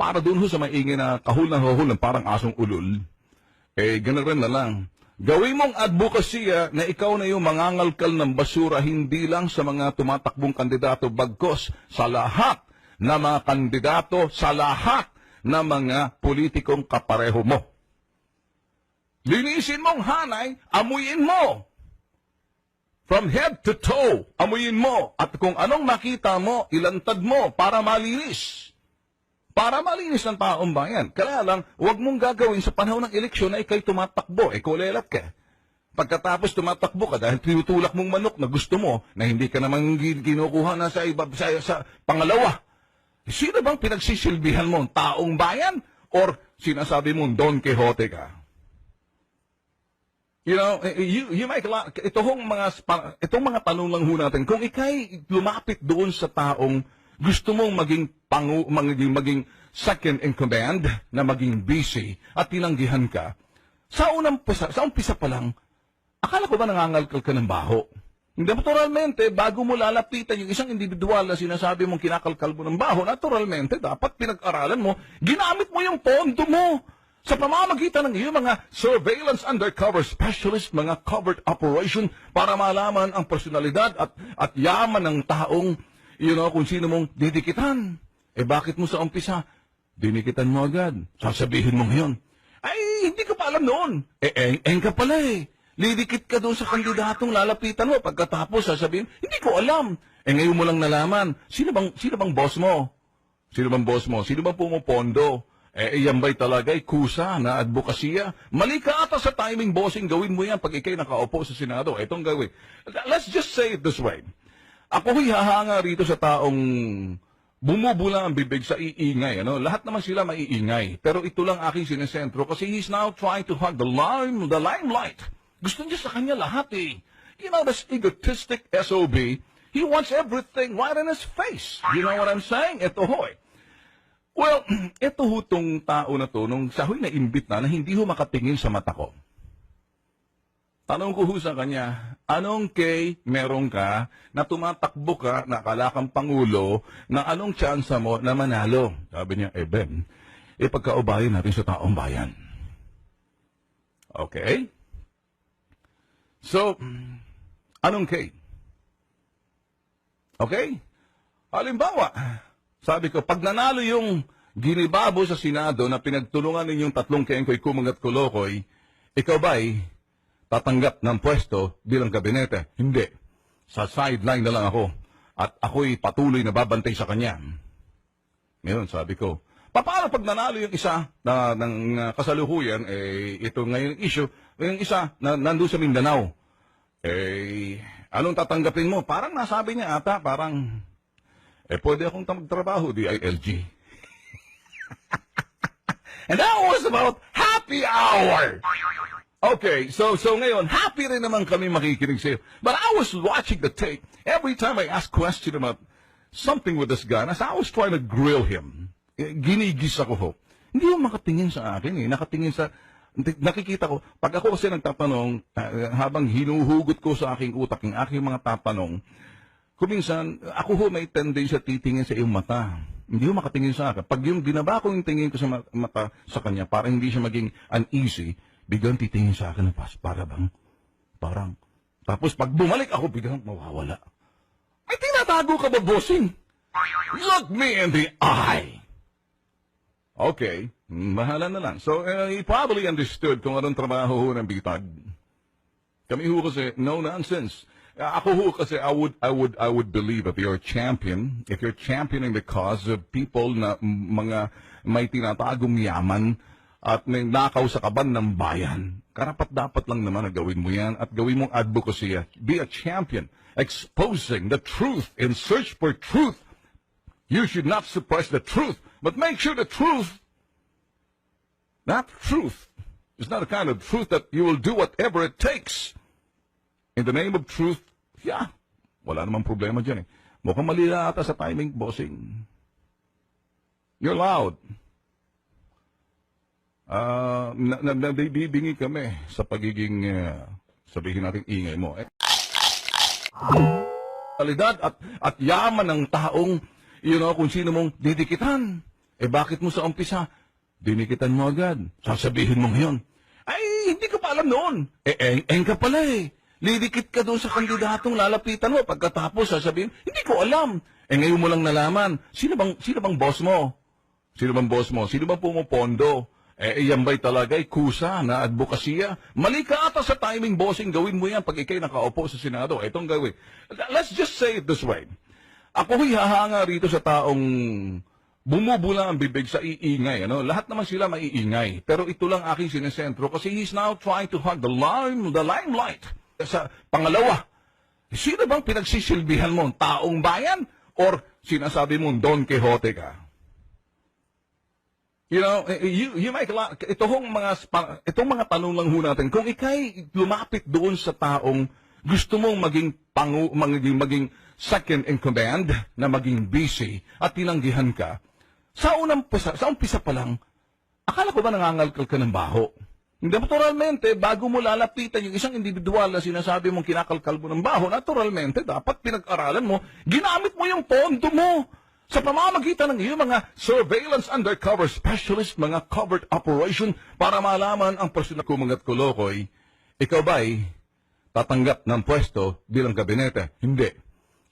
para doon ho sa maingay na kahul na parang asong ulol, eh, gano'n rin na lang. Gawin mong advokasya na ikaw na yung mangangalkal ng basura hindi lang sa mga tumatakbong kandidato bagkos sa lahat na mga kandidato, sa lahat na mga politikong kapareho mo. Linisin mong hanay, amuyin mo. From head to toe, amuyin mo. At kung anong makita mo, ilantad mo para malinis. Para malinis ng taong bayan. Kaya lang, huwag mong gagawin sa panahon ng eleksyon na ikay tumatakbo, kulelat ka. Pagkatapos tumatakbo ka dahil tinutulak mong manok na gusto mo, na hindi ka naman kinukuha na sa pangalawa. Sino bang pinagsisilbihan mo? Taong bayan? Or sinasabi mong Don Quixote ka? You know, you make a lot, itong mga tanong lang ho natin, kung ikay lumapit doon sa taong gusto mong maging second in command, na maging busy, at tinanggihan ka, sa umpisa pa lang, akala ko ba nangangalkal ka ng baho? Hindi, naturalmente, bago mo lalapitan yung isang individual na sinasabi mong kinakalkal mo ng baho, naturalmente, dapat pinag-aralan mo, ginamit mo yung pondo mo sa pamamagitan ng iyong mga surveillance undercover specialist, mga covert operation, para malaman ang personalidad at yaman ng taong, kung sino mong didikitan. Eh bakit mo sa umpisa, dinikitan mo agad? Sasabihin mo ngayon, ay, hindi ka pa alam noon. Eng ka pala eh. Lidikit ka doon sa kandidatong lalapitan mo. Pagkatapos, sasabihin, hindi ko alam. Ngayon mo lang nalaman. Sino bang boss mo? Sino bang boss mo? Sino bang pumopondo? Yan ba'y talaga'y kusa na advokasya? Mali ka ata sa timing, bossing. Gawin mo yan pag ikay nakaupo sa Senado. Itong gawin. Let's just say it this way. Ako'y hahanga rito sa taong bumubula ang bibig sa iingay. Lahat naman sila maiingay. Pero ito lang aking sinesentro kasi he's now trying to hug the limelight. Gusto niya sa kanya lahat eh. This egotistic SOB, he wants everything right in his face. You know what I'm saying? Ito ho eh. Well, ito ho tong tao na to, nung siya ho'y naimbit na hindi ho makatingin sa mata ko. Tanong ko ho sa kanya, anong meron ka na tumatakbo ka, na akala kang pangulo, na anong tsansa mo na manalo? Sabi niya, Ben, pagkaubayan natin sa taong bayan. Okay? So, anong Okay? Halimbawa, sabi ko, pag nanalo yung ginibabo sa Senado na pinagtulungan ninyong tatlong Kengkoy, Kumang at Kolokoy, ikaw ba'y tatanggap ng pwesto bilang kabinete? Hindi. Sa sideline na lang ako. At ako'y patuloy na babantay sa kanya. Ngayon, sabi ko, paano pag nanalo yung isa ng kasalukuyan, ito ngayon issue, yung isa na nandun sa Mindanao, anong tatanggapin mo? Parang nasabi niya ata, pwede akong magtrabaho, DILG. And that was about happy hour. Okay, so ngayon, happy rin naman kami makikinig sa'yo. But I was watching the tape. Every time I asked question about something with this guy, I was trying to grill him. Ginigis ako ho. Hindi yung makatingin sa akin eh. Nakikita ko, pag ako kasi nagtatanong, habang hinuhugot ko sa aking utak, yung aking mga tatanong, kuminsan, ako ho may tendency titingin sa iyong mata. Hindi ho makatingin sa akin. Pag yung binaba ko yung tingin ko sa mata sa kanya, para hindi siya maging uneasy, biglang titingin sa akin, parang. Tapos pag bumalik ako, biglang mawawala. Ay, tinatago ka ba, bossing? Look me in the eye. Okay, mahala na lang. So, he probably understood kung anong trabaho ho ng bitag. Kami ho kasi, no nonsense. Ako ho kasi, I would believe if you're a champion, if you're championing the cause of people na mga may tinatagong yaman at may nakaw sa kaban ng bayan, karapat-dapat lang naman na gawin mo yan at gawin mong advocacy. Be a champion, exposing the truth in search for truth. You should not suppress the truth, but make sure the truth, that truth, is not a kind of truth that you will do whatever it takes. In the name of truth, wala namang problema dyan eh. Mukhang mali na ata sa timing, bossing. You're loud. Nabibingi kami sa pagiging, sabihin natin, ingay mo. Kalidad at yaman ng taong, kung sino mong didikitan. Eh bakit mo sa umpisa? Dinikitan mo agad. Sasabihin mo ngayon, ay, hindi ko pa alam noon. Eng ka pala eh. Lidikit ka doon sa kandidatong lalapitan mo. Pagkatapos, sasabihin, hindi ko alam. Ngayon mo lang nalaman. Sino bang boss mo? Sino bang boss mo? Sino bang pumupondo? Yan ba'y talaga'y kusa na advokasya? Mali ka ata sa timing, bossing. Gawin mo yan pag ikay nakaupo sa Senado. Itong gawin. Let's just say it this way. Ako'y hahanga rito sa taong bumubula ang bibig sa iingay. Ano? Lahat naman sila maiingay. Pero ito lang aking sinesentro kasi he's now trying to hug the limelight. Sa pangalawa, sino bang pinagsisilbihan mo? Taong bayan? Or sinasabi mo, Don Quixote ka? You know, you make a lot. Itong mga tanong lang ho natin. Kung ikay lumapit doon sa taong gusto mong maging second in command, na maging busy, at tinanggihan ka, sa umpisa pa lang, akala ko ba nangangalkal ka ng baho? Hindi, naturalmente, bago mo lalapitan yung isang individual na sinasabi mong kinakalkal mo ng baho, naturalmente, dapat pinag-aralan mo, ginamit mo yung pondo mo sa pamamagitan ng iyong mga surveillance undercover specialist, mga covert operation, para malaman ang personal kumangat kolokoy, ikaw ba'y tatanggap ng pwesto bilang kabinete? Hindi.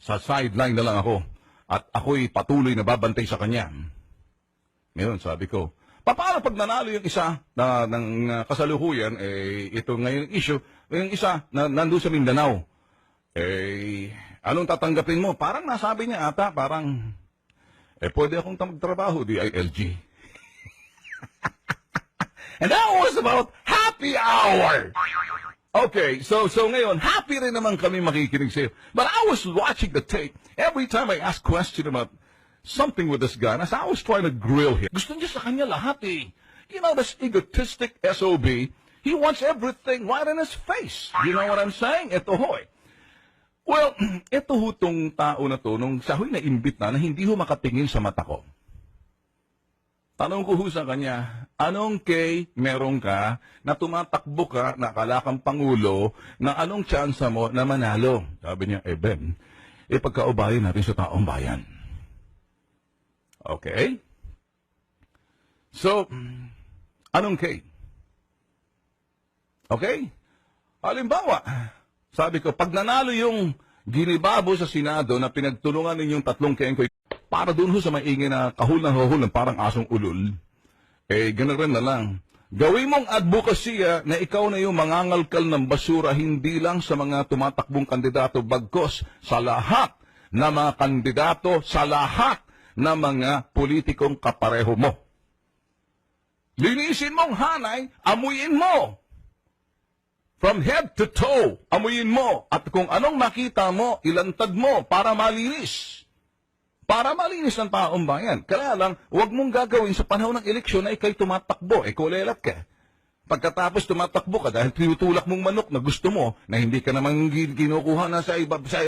Sa sideline na lang ako, at ako'y patuloy na babantay sa kanya. Ngayon, sabi ko, paano pag nanalo yung isa ng kasalukuyan, ito ngayon issue, yung isa na nandun sa Mindanao, anong tatanggapin mo? Parang nasabi niya ata, parang, pwede akong magtrabaho, DILG. And that was about happy hour. Okay, so ngayon, happy rin naman kami makikinig sa'yo. But I was watching the tape. Every time I ask question about something with this guy, as I was trying to grill him, gusto niya sa kanya lahat eh. You know, this egotistic SOB, he wants everything right in his face. You know what I'm saying? Ito hoy. Well, ito ho tong tao na to, nung siya ho'y naimbit na hindi ho makatingin sa mata ko. Tanong ko ho sa kanya, anong meron ka na tumatakbo ka, na akala kang pangulo, na anong tsansa mo na manalo? Sabi niya, Ben, pagkaubayan natin sa taong bayan. Okay? So, anong Okay? Halimbawa, sabi ko, pag nanalo yung ginibabo sa Senado na pinagtulungan ninyong tatlong kengkoy, para doon ho sa maingay na kahul na parang asong ulol, gano'n rin na lang. Gawin mong advokasya na ikaw na yung mangangalkal ng basura, hindi lang sa mga tumatakbong kandidato, bagkos sa lahat na mga kandidato, sa lahat na mga politikong kapareho mo. Linisin mong hanay, amuyin mo. From head to toe, amuyin mo. At kung anong makita mo, ilantad mo para malinis. Para malinis ng taong bayan. Kaya lang, huwag mong gagawin sa panahon ng eleksyon na ikay tumatakbo. Kulelat ka. Pagkatapos tumatakbo ka dahil tinutulak mong manok na gusto mo, na hindi ka naman kinukuha na sa iba,